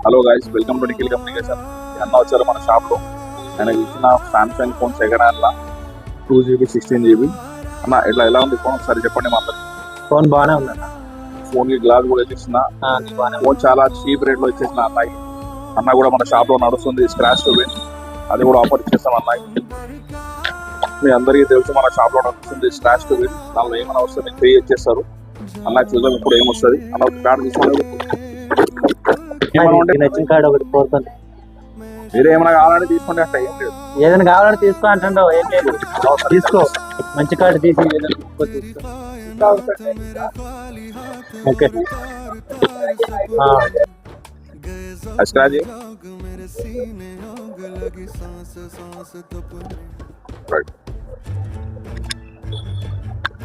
Hello guys, welcome to Nikhil communication. అన్న వచ్చారు మన షాప్లో. ఆయనకి ఇచ్చిన Samsung phone second హ్యాండ్లా 2GB 16GB. అన్న ఇట్లా ఎలా ఉంది ఫోన్ ఒకసారి చెప్పండి మా అందరికి. ఫోన్ బాగానే ఉందన్న. ఫోన్ కి గ్లాస్ కూడా ఇచ్చేసిన. ఫోన్ చాలా చీప్ రేట్ లో ఇచ్చేసిన అన్నకి. అన్న కూడా మన షాప్ లో నడుస్తుంది స్క్రాచ్ టు విన్, అది కూడా ఆఫర్ ఇచ్చేస్తాం అన్నకి. మీ అందరికీ తెలుసు మన షాప్ లో నడుస్తుంది స్క్రాచ్ టు విన్. దానిలో ఏమైనా వస్తే మీకు పే ఇచ్చేస్తారు. అన్నకి చూద్దాం ఇప్పుడు ఏమొస్తుంది. అన్న ఒక కార్డు తీసుకోండి. నచ్చిన కార్డు ఒకటి కోరుతుంది. మీరు ఏమైనా కావాలని తీసుకోండి, అట్లా ఏం లేదు. ఏదైనా కావాలని తీసుకో అంటుండవు, ఏం లేదు తీసుకో. మంచి కార్డు తీసి ఓకే. స్క్రాచ్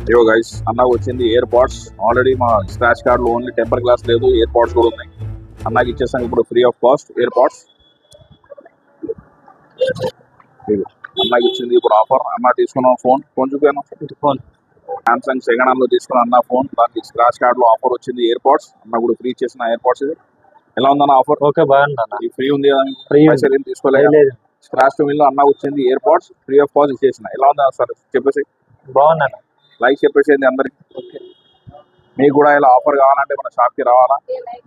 అయ్యో గైస్, అన్నకు వచ్చింది ఇయర్ పాడ్స్. ఆల్రెడీ మా స్క్రాచ్ కార్డ్ లో ఓన్లీ టెంపర్ గ్లాస్ లేదు, ఇయర్ పాడ్స్ కూడా ఉన్నాయి. అన్నకి ఇచ్చేస్తాం ఇప్పుడు free of cost ear pods. అన్నకి ఇచ్చింది ఇప్పుడు ఆఫర్. అన్న తీసుకున్నాం ఫోన్ చూపాను. ఫోన్ సామ్సంగ్ సెకండ్ హ్యాండ్ లో తీసుకున్న అన్న ఫోన్, దానికి స్క్రాచ్ కార్డ్ లో ఆఫర్ వచ్చింది ఇయర్ పాడ్స్. అన్న కూడా ఫ్రీ ఇచ్చేసిన ఇయర్ పాడ్స్. ఇది ఎలా ఉందన్న ఆఫర్? ఓకే, బాగుంది. ఈ ఫ్రీ ఉంది కదా, ఫ్రీ ఏం తీసుకోలేదు. స్క్రాచ్ టు విన్ లో అన్న వచ్చింది ear pads free of cost ఇచ్చేసిన. ఎలా ఉందా సార్ చెప్పేసి? బాగుందన్న. లైక్ చెప్పేసేయండి అందరికి. మీకు కూడా ఇలా ఆఫర్ కావాలంటే మన షాప్ కి రావాలా.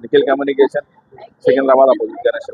Nikhil communication, Secunderabad opposite Ganesh.